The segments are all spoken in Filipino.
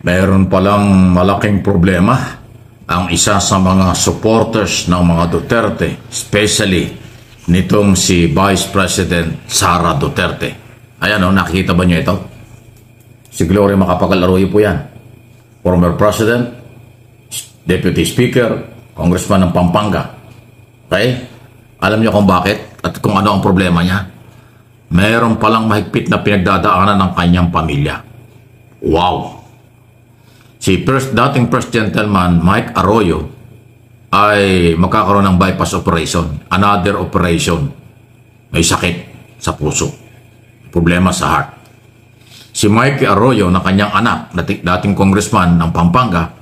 Mayroon palang malaking problema ang isa sa mga supporters ng mga Duterte, especially nitong si Vice President Sara Duterte. Ayan o, nakikita ba niyo ito? Si Gloria Macapagal Arroyo po yan. Former President, Deputy Speaker, Congressman ng Pampanga. Okay? Alam niyo kung bakit at kung ano ang problema niya? Mayroon palang mahigpit na pinagdadaanan ng kanyang pamilya. Wow! Si dating First Gentleman Mike Arroyo ay magkakaroon ng bypass operation. Another operation. May sakit sa puso. Problema sa heart. Si Mike Arroyo na kanyang anak, dating congressman ng Pampanga,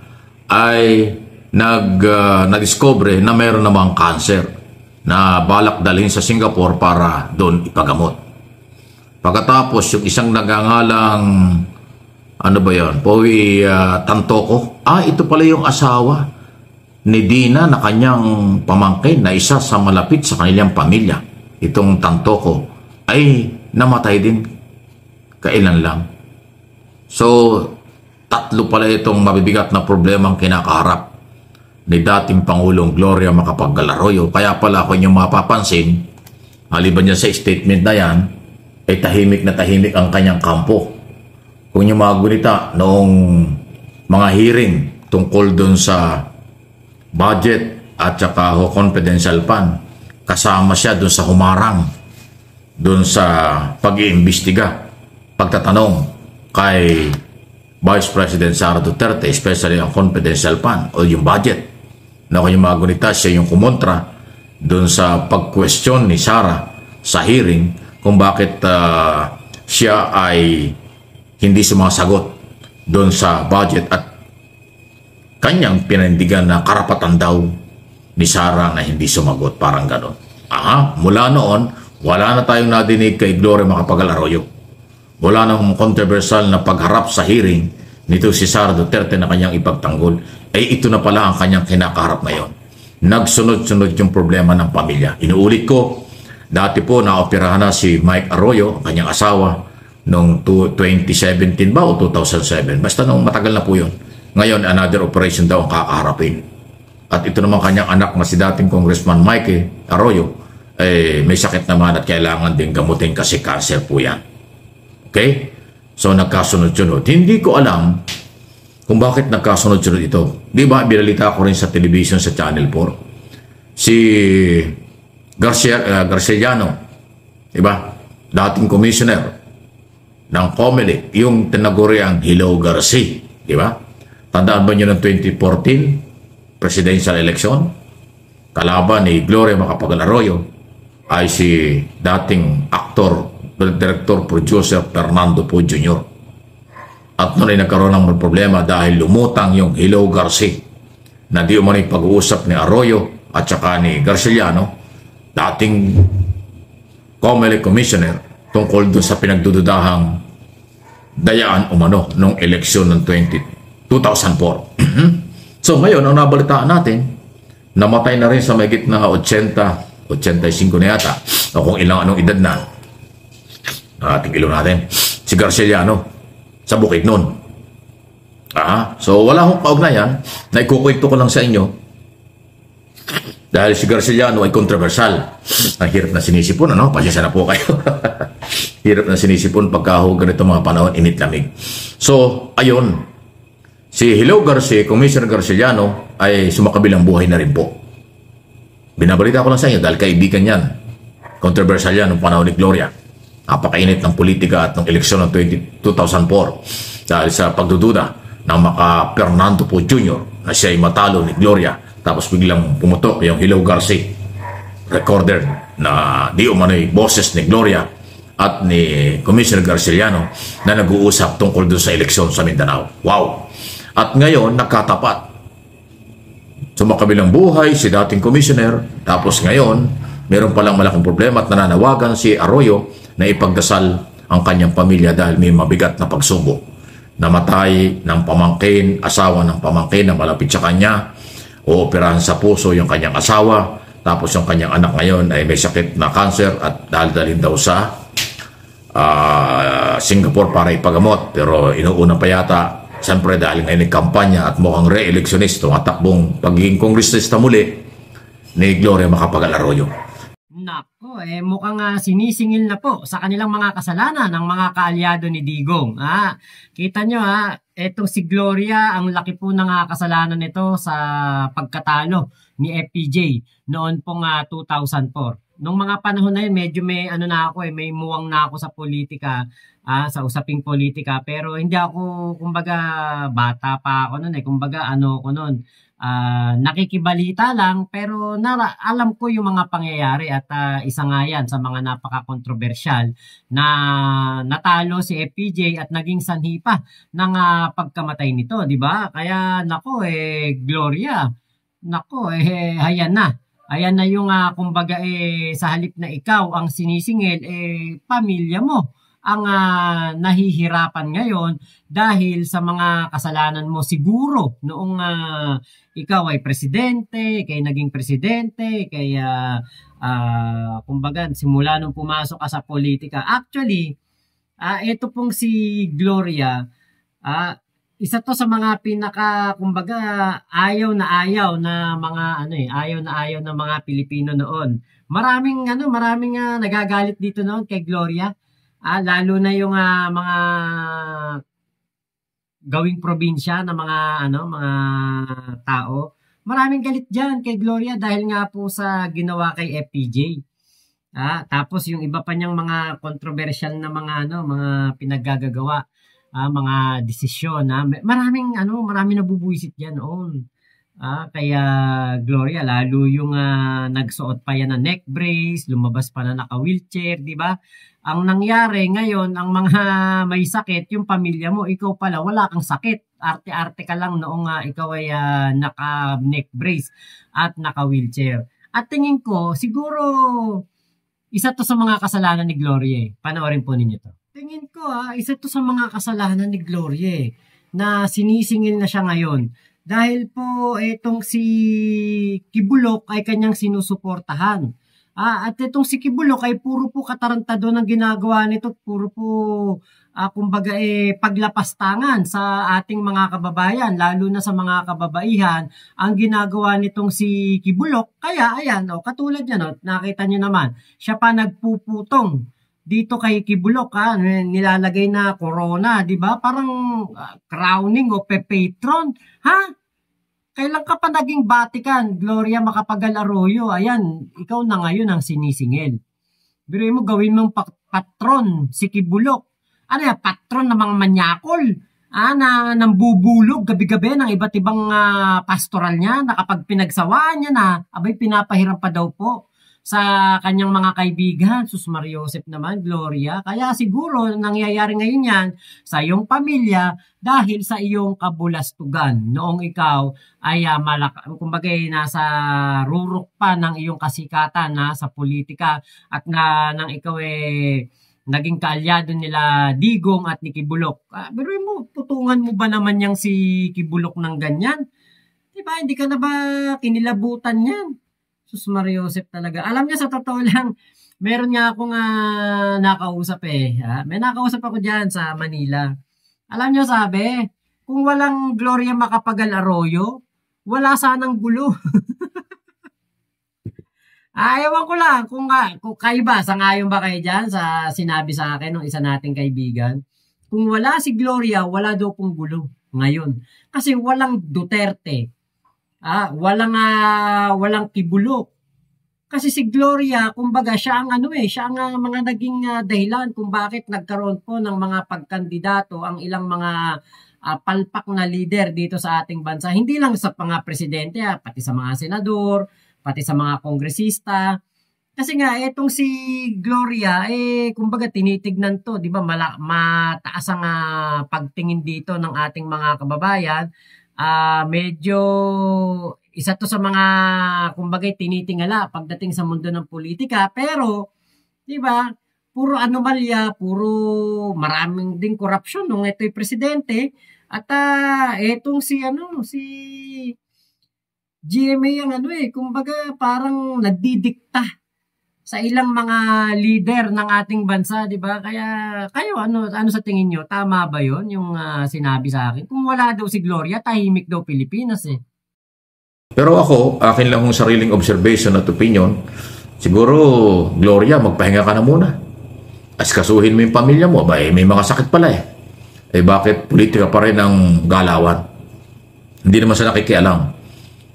ay na-discover na mayroon namang cancer na balak dalhin sa Singapore para doon ipagamot. Pagkatapos, yung isang nagangalang ano ba yun? Powi Tantoko. Ito pala yung asawa ni Dina na kanyang pamangkin na isa sa malapit sa kanilang pamilya. Itong Tantoko ay namatay din. Kailan lang. So, tatlo pala itong mabibigat na problemang kinakaharap ni dating Pangulong Gloria Macapagal Arroyo. Kaya pala kung yung mapapansin, maliban niya sa statement na yan, ay tahimik na tahimik ang kanyang kampo. Kung yung mga gunita noong mga hearing tungkol dun sa budget at saka confidential fund, kasama siya dun sa humarang, dun sa pag-iimbestiga, pagtatanong kay Vice President Sara Duterte, especially ang confidential fund o yung budget. Na kung yung mga gunita, siya yung kumontra dun sa pag-question ni Sara sa hearing kung bakit siya ay hindi sumasagot doon sa budget at kanyang pinanindigan na karapatan daw ni Sara na hindi sumagot, parang ganon. Mula noon, wala na tayong nadinig kay Gloria Macapagal Arroyo. Wala nang controversial na pagharap sa hearing nito si Sara Duterte na kanyang ipagtanggol. Ito na pala ang kanyang kinakaharap ngayon. Nagsunod-sunod yung problema ng pamilya. Inuulit ko, dati po naoperahan na si Mike Arroyo, kanyang asawa, noong 2017 ba o 2007. Basta nung matagal na po yun. Ngayon, another operation daw ang kakaharapin. At ito naman kanyang anak na si dating Congressman Mike Arroyo, may sakit naman at kailangan din gamutin kasi cancer po yan. Okay? So, nagkasunod-sunod. Hindi ko alam kung bakit nagkasunod-sunod ito. Di ba, binalita ko rin sa television sa Channel 4. Si Garcellano, di ba? Dating commissioner ng COMELEC, yung tinaguriang Hello Garci, di ba? Tandaan ba nyo ng 2014 presidential election? Kalaban ni Gloria Macapagal Arroyo ay si dating aktor, director, producer Fernando Poe Jr. At noon ay nagkaroon ng problema dahil lumutang yung Hello Garci na di umano'y pag-uusap ni Arroyo at saka ni Garcellano, dating COMELEC commissioner, tungkol doon sa pinagdududahang dayaan umano nung eleksyon ng 2004. So ngayon, ang nabalitaan natin, namatay na rin sa mahigit na 85 na yata, o kung anong edad na, ating ilo natin, si Garcellano, sa Bukidnon. So wala akong kaugnayan, na ikukwento ko lang sa inyo, dahil si Garcellano ay kontrobersal. Ang hirap na sinisipon, ano? Pasensya na po kayo. Hirap na sinisipon pagka ganito mga panahon, init-lamig. So, ayun. Si Hello Garci, Commissioner Garcellano, ay sumakabilang buhay na rin po. Binabalita ko lang sa inyo dahil kaibigan yan. Kontrobersal yan ng panahon ni Gloria. Napakainit ng politika at ng eleksyon ng 2004 dahil sa pagdududa ng maka Fernando Poe Jr. na siya ay matalo ni Gloria. Tapos biglang pumutok yung Hello Garci recorder na di umano'y boses ni Gloria at ni Commissioner Garcellano na nag-uusap tungkol doon sa eleksyon sa Mindanao. Wow! At ngayon, nagkatapat. Sumakabilang buhay si dating commissioner, tapos ngayon, meron palang malaking problema at nananawagan si Arroyo na ipagdasal ang kanyang pamilya dahil may mabigat na pagsubok. Namatay ng pamangkin, asawa ng pamangkin na malapit sa kanya, ooperahan sa puso yung kanyang asawa, tapos yung kanyang anak ngayon ay may sakit na cancer at dalhin daw sa Singapore para ipagamot. Pero inuuna pa yata Siyempre dahil ngayon kampanya at mukhang re-electionist, tumatakbong pagiging kongresista muli ni Gloria Macapagal Arroyo. Nako, mukhang sinisingil na po sa kanilang mga kasalanan ng mga kaalyado ni Digong. Kita nyo etong si Gloria, ang laki po ng kasalanan nito sa pagkatalo ni FPJ noon pong 2004. Nung mga panahon na yun, medyo may may muwang na ako sa politika, sa usaping politika, pero hindi ako, kumbaga, bata pa ako noon kumbaga ko noon, nakikibalita lang, pero alam ko yung mga pangyayari at isa nga yan sa mga napaka-kontrobersyal na natalo si FPJ at naging sanhi pa ng pagkamatay nito, di ba? Kaya nako Gloria, nako ayan na. Ayan na yung kumbaga sa halip na ikaw ang sinisingil, pamilya mo ang nahihirapan ngayon dahil sa mga kasalanan mo siguro noong ikaw ay presidente, kaya naging presidente, kaya kumbaga simula nung pumasok ka sa politika. Actually, ito pong si Gloria, isa to sa mga pinaka kumbaga ayaw na mga ayaw na mga Pilipino noon. Maraming nagagalit dito noon kay Gloria. Lalo na yung mga gawing probinsya na mga tao. Maraming galit diyan kay Gloria dahil nga po sa ginawa kay FPJ. Tapos yung iba pa niyang mga controversial na mga pinaggagawa, mga desisyon, maraming nabubuwisit diyan noon. Kaya Gloria, lalo yung nagsuot pa yan ng neck brace, lumabas pa na naka-wheelchair, di ba? Ang nangyari ngayon, ang mga may sakit, yung pamilya mo, ikaw pala, wala kang sakit. Arte-arte ka lang noong ikaw ay naka-neck brace at naka-wheelchair. At tingin ko, siguro, isa to sa mga kasalanan ni Gloria. Panoorin po ninyo to. Tingin ko, isa to sa mga kasalanan ni Gloria na sinisingil na siya ngayon. Dahil po itong si Kibuloc ay kanyang sinusuportahan. At itong si Kibuloc ay puro po katarantado ng ginagawa nito. Puro po kumbaga paglapastangan sa ating mga kababayan. Lalo na sa mga kababaihan ang ginagawa nitong si Kibuloc. Kaya ayan, katulad yan, nakita nyo naman. Siya pa nagpuputong dito kay Kibuloc, nilalagay na corona, di ba? Parang crowning o patron. Kailan ka pa naging Vatican, Gloria Macapagal Arroyo? Ayan, ikaw na ngayon ang sinisingil. Biruin mo, gawin mong patron si Kibuloc. Patron ng mga manyakol. Na nambubulog gabi-gabi ng iba't ibang pastoral niya, na kapag pinagsawaan niya na, abay pinapahiram pa daw po sa kanyang mga kaibigan. Sus Mariosep naman, Gloria. Kaya siguro nangyayari ngayon yan sa iyong pamilya dahil sa iyong kabulastugan. Noong ikaw ay kumbaga nasa rurok pa ng iyong kasikatan sa politika at nang ikaw naging kaalyado nila Digong at ni Kibuloc. Pero putungan mo ba naman yang si Kibuloc ng ganyan? Diba, hindi ka na ba kinilabutan yan? Sus Mariosep talaga. Alam niya, sa totoo lang, meron nga akong nakausap May nakausap ako dyan sa Manila. Alam niyo, sabi, kung walang Gloria Macapagal Arroyo, wala sanang gulo. Ewan ko lang kung kayo ba, sangayon ba kayo dyan sa sinabi sa akin ng isa nating kaibigan? Kung wala si Gloria, wala daw pong gulo ngayon. Kasi walang Duterte. Walang Kibuloc. Kasi si Gloria, kumbaga, siya ang mga naging dahilan kung bakit nagkaroon po ng mga pagkandidato ang ilang mga palpak na leader dito sa ating bansa. Hindi lang sa mga presidente, pati sa mga senador, pati sa mga kongresista. Kasi nga, etong si Gloria, kumbaga, tinitignan to, di ba, mataas ang pagtingin dito ng ating mga kababayan. Medyo isa to sa mga kumbaga tinitingala pagdating sa mundo ng politika, pero di ba puro anomalya, puro maraming ding korupsyon nung ito'y presidente at etong si GMA ang kumbaga parang nagdidikta sa ilang mga leader ng ating bansa, 'di ba? Kaya kayo ano sa tingin niyo? Tama ba 'yon yung sinabi sa akin? Kung wala daw si Gloria, tahimik daw Pilipinas eh. Pero ako, akin lang yung sariling observation at opinion, siguro, Gloria, magpahinga ka na muna. Askasuhin mo yung pamilya mo, ba, may mga sakit pala eh. Eh bakit politika pa rin ang galawan? Hindi naman sa nakikialam.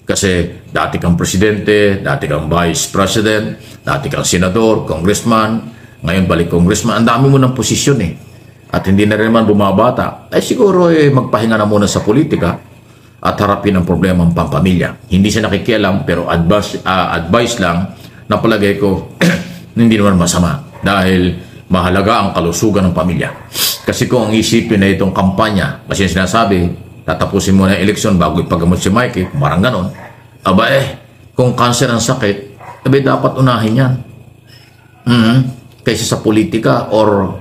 Kasi dati kang presidente, dati kang vice president, dati kang senador, congressman, ngayon balik congressman, ang dami mo ng posisyon eh. At hindi na rin naman bumabata. Eh siguro magpahinga na muna sa politika at harapin ang problema ng pampamilya. Hindi siya nakikialam pero advice lang na palagay ko hindi naman masama dahil mahalaga ang kalusugan ng pamilya. Kasi kung ang isipin na itong kampanya, kasi sinasabi, tatapusin mo na yung eleksyon bago ipagamot si Mikey, parang ganon. Aba kung cancer ang sakit, dapat unahin yan. Kaysa sa politika or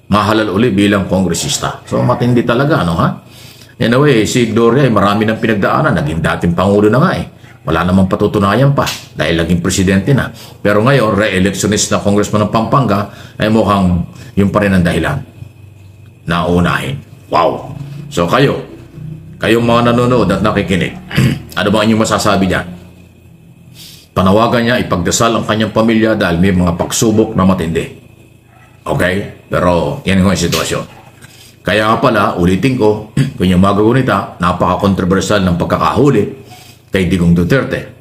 mahalal uli bilang kongresista. So matindi talaga, ano ha? Anyway, si Gloria marami ng pinagdaanan, naging dating pangulo na nga eh. Wala namang patutunayan pa dahil naging presidente na. Pero ngayon, re-electionist na congressman ng Pampanga ay mukhang yung pa rin ang dahilan na unahin. Wow! So kayong mga nanonood at nakikinig, ano ba inyong masasabi dyan? Panawagan niya, ipagdasal ang kanyang pamilya dahil may mga pagsubok na matindi. Okay? Pero yan yung sitwasyon. Kaya pala, ulitin ko, kung yung magagunita, napaka-controversial ng pagkakahuli kay Digong Duterte.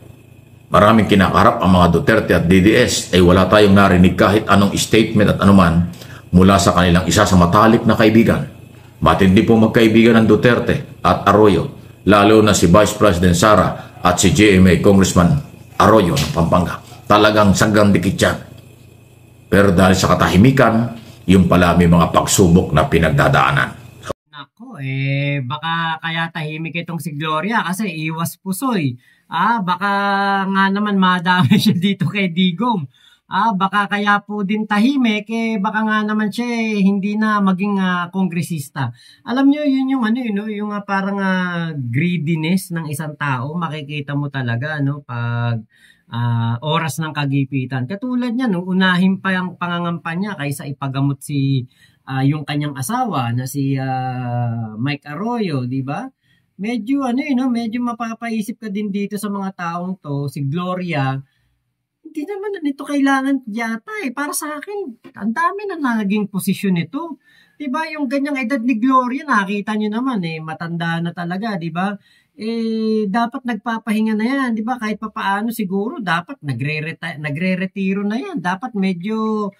Maraming kinakaharap ang mga Duterte at DDS ay wala tayong narinig kahit anong statement at anuman mula sa kanilang isa sa matalik na kaibigan. Matindi po magkaibigan ng Duterte at Arroyo, lalo na si Vice President Sara at si GMA Congressman Arroyo ng Pampanga. Talagang sanggang dikit yan. Pero dahil sa katahimikan, yung pala may mga pagsubok na pinagdadaanan. Nako, baka kaya tahimik itong si Gloria kasi iwas pusoy. Baka nga naman madami siya dito kay Digong. Baka kaya po din tahimik, baka nga naman siya hindi na maging kongresista. Alam nyo, yun yung yung parang greediness ng isang tao, makikita mo talaga pag oras ng kagipitan. Katulad niya, unahin pa yung pangangampanya kaysa ipagamot yung kanyang asawa na si Mike Arroyo, di ba? Medyo medyo mapapaisip ka din dito sa mga taong to, si Gloria. Hindi naman na nito kailangan yata para sa akin, ang dami na naging posisyon nito. Diba, yung ganyang edad ni Gloria, nakita nyo naman matanda na talaga, diba? Dapat nagpapahinga na yan, diba? Kahit papaano siguro, dapat nagre-retiro na yan. Dapat medyo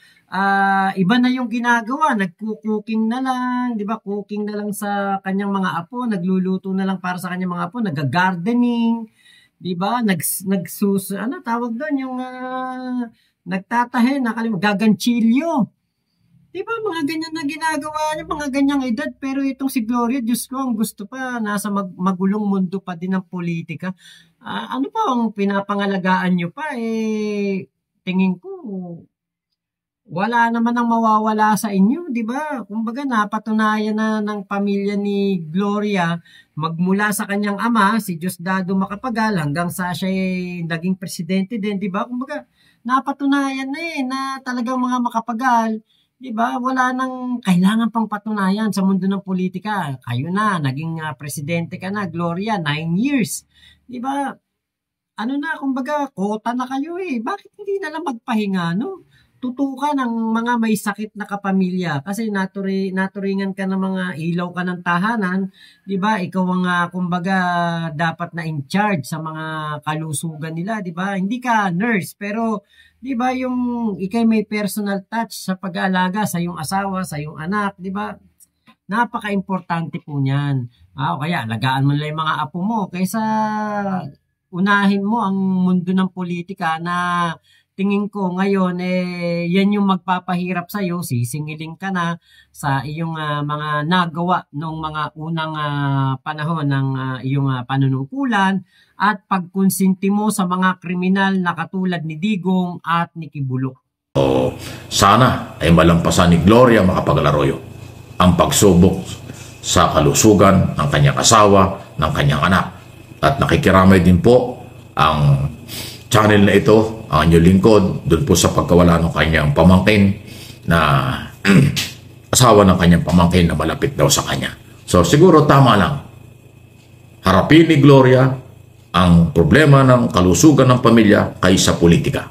iba na yung ginagawa, nagko-cooking na lang, diba? Cooking na lang sa kanyang mga apo, nagluluto na lang para sa kanyang mga apo, nag-gardening, diba? Tawag doon yung nagtatahe, gaganchilyo. Diba, mga ganyan na ginagawa niya, mga ganyang edad. Pero itong si Gloria, Diyos ko, ang gusto pa, nasa magulong mundo pa din ng politika. Ano pa ang pinapangalagaan nyo pa? Tingin ko, wala naman ang mawawala sa inyo, di ba? Kumbaga, napatunayan na ng pamilya ni Gloria magmula sa kanyang ama, si Diosdado Macapagal, hanggang sa siya naging presidente din, di ba? Kumbaga, napatunayan na na talagang mga Macapagal, di ba? Wala nang kailangan pang patunayan sa mundo ng politika. Kayo na, naging presidente ka na, Gloria, 9 years. Di ba? Kumbaga, kota na kayo Bakit hindi na lang magpahinga, no? Tutukan ng mga may sakit na kapamilya kasi naturingan ka ng mga ilaw ka ng tahanan, 'di ba? Ikaw ang kumbaga dapat na in charge sa mga kalusugan nila, 'di ba? Hindi ka nurse pero 'di ba yung ikay may personal touch sa pag-aalaga sa iyong asawa, sa iyong anak, 'di ba? Napaka-importante po niyan. O kaya alagaan mo lang yung mga apo mo kaysa unahin mo ang mundo ng politika na tingin ko ngayon, yan yung magpapahirap sa'yo, sisingilin ka na sa iyong mga nagawa noong mga unang panahon ng iyong panunungkulan at pagkonsinti mo sa mga kriminal na katulad ni Digong at ni Kibulok. Sana ay malampasan ni Gloria Macapagal Arroyo ang pagsubok sa kalusugan ng kanyang asawa, ng kanyang anak. At nakikiramay din po ang channel na ito, ang inyong lingkod, doon po sa pagkawala ng kanyang pamangkin na asawa ng kanyang pamangkin na malapit daw sa kanya. So siguro tama lang. Harapin ni Gloria ang problema ng kalusugan ng pamilya kaysa politika.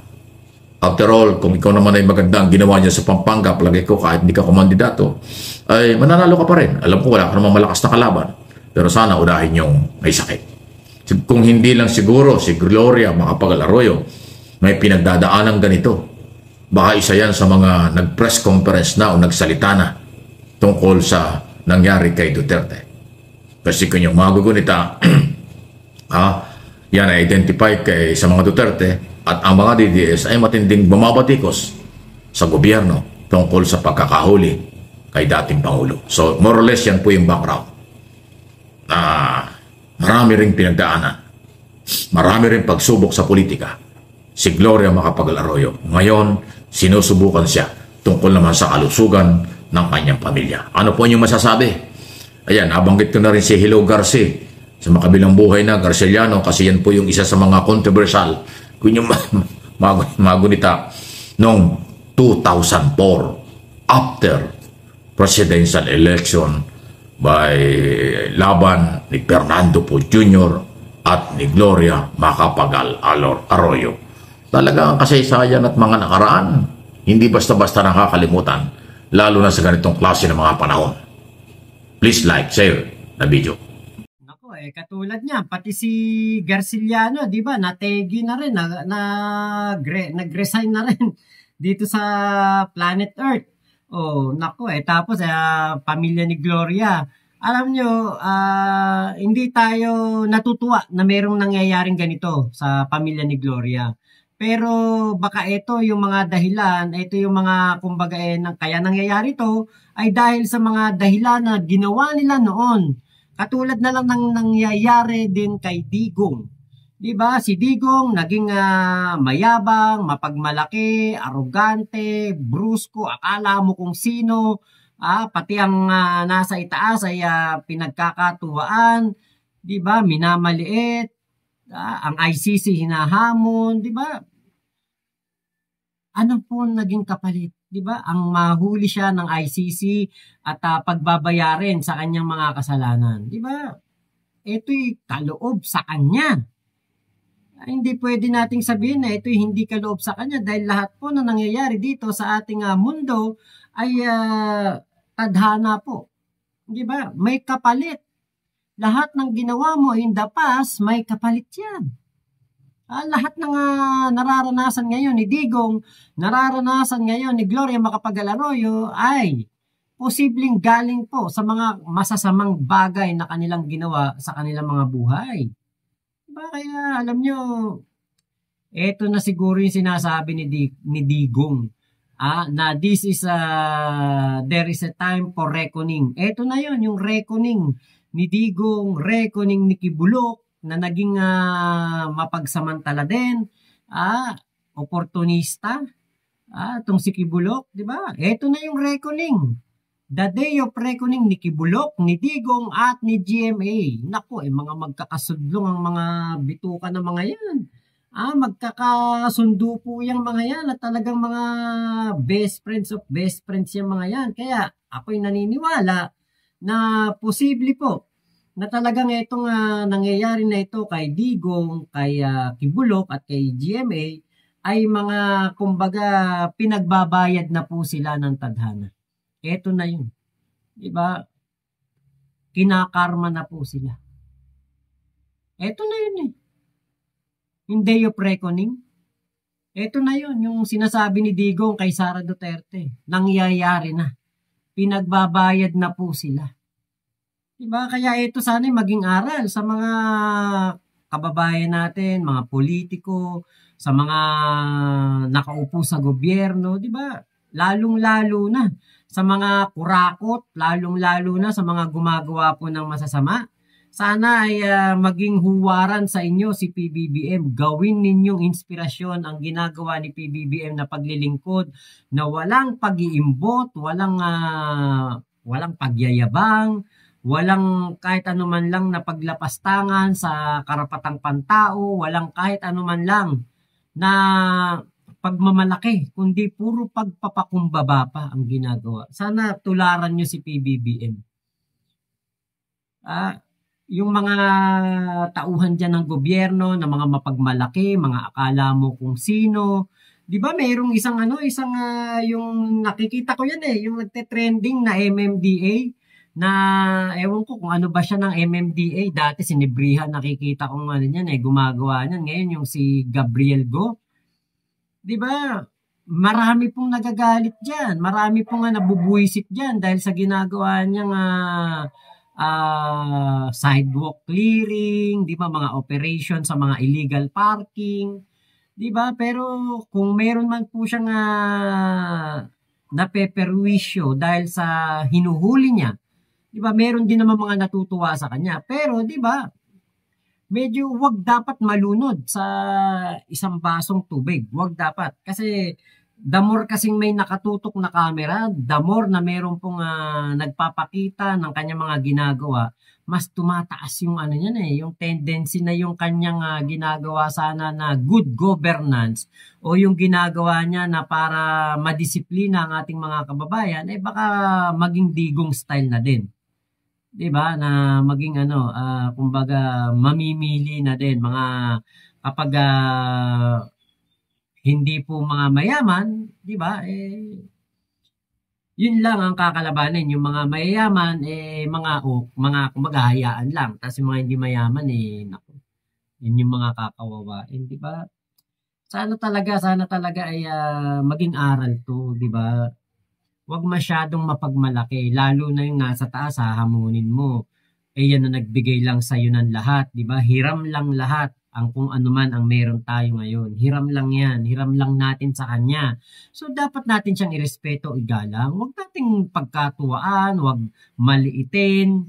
After all, kung ikaw naman ay maganda ang ginawa niya sa Pampanga, palagay ko kahit hindi ka kumandidato, ay mananalo ka pa rin. Alam ko wala ka namang malakas na kalaban. Pero sana unahin yung may sakit. Kung hindi lang siguro si Gloria Macapagal Arroyo may pinagdadaanan ganito. Baka isa yan sa mga nag-press conference na o nagsalita na tungkol sa nangyari kay Duterte. Kasi kung yung mga gugunita, yan ay identify kay sa mga Duterte at ang mga DDS ay matinding bumabatikos sa gobyerno tungkol sa pagkakahuli kay dating Pangulo. So more or less yan po yung background. Marami ring pinagdaanan. Marami ring pagsubok sa politika. Si Gloria Macapagal Arroyo. Ngayon, sinusubukan siya tungkol naman sa kalusugan ng kanyang pamilya. Ano po yung masasabi? Ayan, nabanggit ko na rin si Hello Garcia sa makabilang buhay na Garceliano kasi yan po yung isa sa mga controversial kung yung magunita noong 2004 after presidential election by laban ni Fernando Poe Jr. at ni Gloria Macapagal Arroyo. Talaga ang kasaysayan at mga nakaraan, hindi basta-basta nakakalimutan, lalo na sa ganitong klase ng mga panahon. Please like, share na video. Nako, katulad niya, pati si Garciliano, di ba, nategi na rin, nag-resign na rin dito sa planet Earth. Oh, nako tapos pamilya ni Gloria. Alam nyo, hindi tayo natutuwa na merong nangyayaring ganito sa pamilya ni Gloria. Pero baka ito yung mga dahilan, ito yung mga kumbaga kaya nangyayari to ay dahil sa mga dahilan na ginawa nila noon. Katulad na lang ng nangyayari din kay Digong. Diba? Si Digong naging mayabang, mapagmalaki, arogante, brusko, akala mo kung sino, pati ang nasa itaas ay pinagkakatuwaan, diba? Minamaliit, ang ICC hinahamon, diba? Ano po naging kapalit? Diba? Ang mahuli siya ng ICC at pagbabayarin sa kanyang mga kasalanan. Diba? Ito'y kaloob sa kanya. Hindi pwede nating sabihin na ito'y hindi kaloob sa kanya dahil lahat po na nangyayari dito sa ating mundo ay tadhana po. Di ba? May kapalit. Lahat ng ginawa mo in the past, may kapalit yan. Lahat ng nararanasan ngayon ni Digong, nararanasan ngayon ni Gloria Macapagal Arroyo ay posibleng galing po sa mga masasamang bagay na kanilang ginawa sa kanilang mga buhay. Kaya alam nyo, eto na siguro yung sinasabi ni Digong na this is there is a time for reckoning. Eto na yun, yung reckoning ni Digong, reckoning ni Kibulok na naging mapagsamantala din, oportunista, itong si Kibulok, di ba? Eto na yung reckoning. The day of reckoning ni Kibulok, ni Digong at ni GMA. Naku, mga magkakasudlong ang mga bituka ng mga yan. Magkakasundo po yung mga yan at talagang mga best friends of best friends yung mga yan. Kaya ako'y naniniwala na posible po na talagang itong nangyayari na ito kay Digong, kay Kibulok at kay GMA ay mga kumbaga pinagbabayad na po sila ng tadhana. Ito na yun. Diba? Kinakarma na po sila. Ito na yun eh. Yung day of reckoning. Ito na yun. Yung sinasabi ni Digong kay Sara Duterte. Nangyayari na. Pinagbabayad na po sila. Diba? Kaya ito sana maging aral sa mga kababayan natin, mga politiko, sa mga nakaupo sa gobyerno. Diba? Lalong-lalo na sa mga kurakot, lalong-lalo na sa mga gumagawa po ng masasama. Sana ay maging huwaran sa inyo si PBBM. Gawin ninyong inspirasyon ang ginagawa ni PBBM na paglilingkod na walang pag-iimbot, walang pagyayabang, walang kahit anuman lang na paglapastangan sa karapatang pantao, walang kahit anuman lang na pagmamalaki, kundi puro pagpapakumbaba pa ang ginagawa. Sana tularan nyo si PBBM. Yung mga tauhan dyan ng gobyerno, na mga mapagmalaki, mga akala mo kung sino. Di ba mayroong yung nakikita ko yan yung nagte-trending na MMDA, na ewan ko kung ano ba siya ng MMDA. Dati si Nebriha nakikita ko gumagawa niyan. Ngayon yung si Gabriel Go. Di ba? Marami pong nagagalit diyan. Marami pong nabubuwisit diyan dahil sa ginagawa niyang sidewalk clearing, di ba, mga operation sa mga illegal parking, di ba? Pero kung meron man po siyang napeperwisyo dahil sa hinuhuli niya, di ba, meron din naman mga natutuwa sa kanya. Pero di ba, medyo wag dapat malunod sa isang basong tubig. Wag dapat. Kasi the more kasing may nakatutok na camera, the more na meron pong nagpapakita ng kanyang mga ginagawa, mas tumataas yung yung tendency na yung kanyang ginagawa sana na good governance o yung ginagawa niya na para madisiplina ang ating mga kababayan, baka maging digong style na din. 'Di ba? Na maging kumbaga mamimili na din mga kapag hindi po mga mayaman, 'di ba? Yun lang ang kakalabanin, yung mga mayayaman mga kumbaga hayaan lang. Tapos yung mga hindi mayaman naku. Yun yung mga kakawawain, 'di ba? Sana talaga ay maging aral 'to, 'di ba? Huwag masyadong mapagmalaki, lalo na yung nasa taas, hahamunin mo. Yan na nagbigay lang sa'yo ng lahat, di ba? Hiram lang lahat ang kung ano man ang meron tayo ngayon. Hiram lang yan, hiram lang natin sa kanya. So, dapat natin siyang irespeto, igalang. Huwag nating pagkatuwaan, huwag maliitin,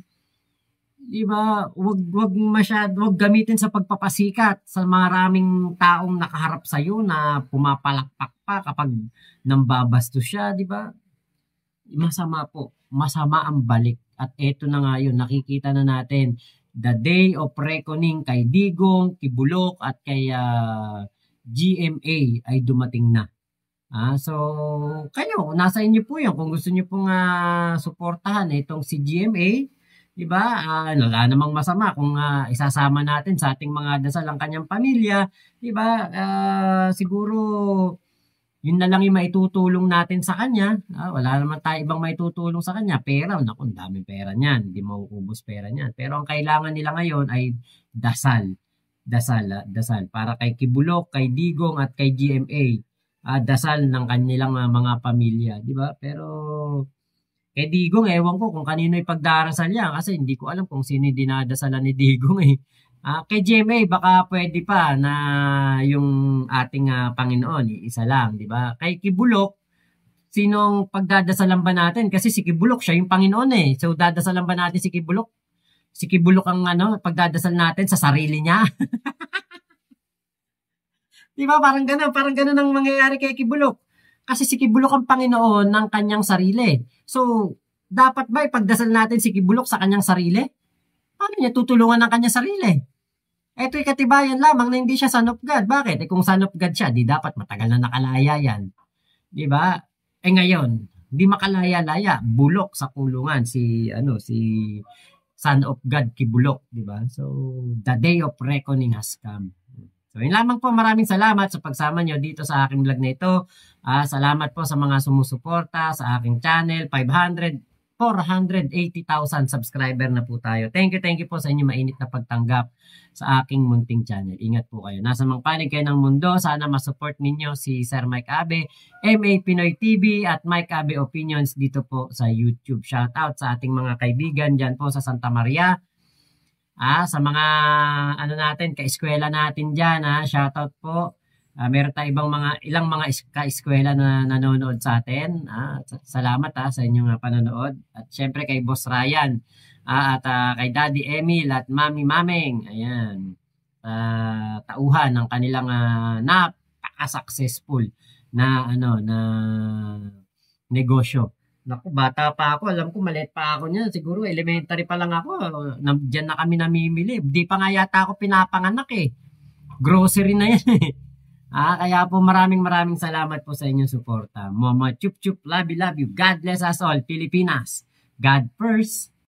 di ba? Huwag gamitin sa pagpapasikat sa maraming taong nakaharap sa'yo na pumapalakpak pa kapag nambabastos siya, di ba? Masama po. Masama ang balik. At eto na nga yun, nakikita na natin the day of reckoning kay Digong, Kibulok at kay GMA ay dumating na. So, kayo, nasa inyo po yun. Kung gusto nyo pong suportahan itong si GMA, di ba? Wala namang masama kung isasama natin sa ating mga dasal ang kanyang pamilya, di ba? Siguro yun na lang yung maitutulong natin sa kanya. Wala naman tayo ibang maitutulong sa kanya. Pera, naku, ang daming pera niyan. Hindi mauubos pera niyan. Pero ang kailangan nila ngayon ay dasal. Dasal. Para kay Kibulok, kay Digong at kay GMA. Dasal ng kanilang mga pamilya. Di ba? Pero kay Digong, ewan ko kung kanino ipagdarasal niya. Kasi hindi ko alam kung sino dinadasalan ni Digong kay GMA, baka pwede pa na yung ating Panginoon, isa lang, di ba? Kay Kibulok, sinong pagdadasalan ba natin? Kasi si Kibulok, siya yung Panginoon So, dadasalan ba natin si Kibulok? Si Kibulok ang pagdadasal natin sa sarili niya. Di ba? Parang ganun ang mangyayari kay Kibulok. Kasi si Kibulok ang Panginoon ng kanyang sarili. So, dapat ba ipagdasal natin si Kibulok sa kanyang sarili? Paano niya tutulungan ng kanyang sarili? Ito'y katibayan lamang na hindi siya son of God. Bakit? Kung son of God siya, di dapat matagal na nakalaya yan. Di ba? Ngayon, di makalaya-laya. Bulok sa kulungan si son of God Kibulok. Di ba? So, the day of reckoning has come. So, yun lamang po. Maraming salamat sa pagsama nyo dito sa aking vlog na ito. Salamat po sa mga sumusuporta sa aking channel. 480,000 subscriber na po tayo. Thank you po sa inyo mainit na pagtanggap sa aking munting channel. Ingat po kayo. Nasa mang panig kayo ng mundo, sana masupport ninyo si Sir Mike Abe, MA Pinoy TV at Mike Abe Opinions dito po sa YouTube. Shout out sa ating mga kaibigan dyan po sa Santa Maria. Sa mga natin, kaeskwela natin dyan. Shout out po. Meron tayong ilang mga ka-eskwela na nanonood sa atin. Salamat sa inyong panonood. At syempre kay Boss Ryan at kay Daddy Emil at Mami Mameng. Ayan. Tauhan ng kanilang napaka-successful na negosyo. Naku, bata pa ako. Alam ko maliit pa ako niyan. Siguro elementary pa lang ako. Diyan na kami namimili. Di pa nga yata ako pinapanganak Grocery na yan Kaya po maraming salamat po sa inyong suporta. Mama chup chup, love you, love you. God bless us all, Pilipinas. God first.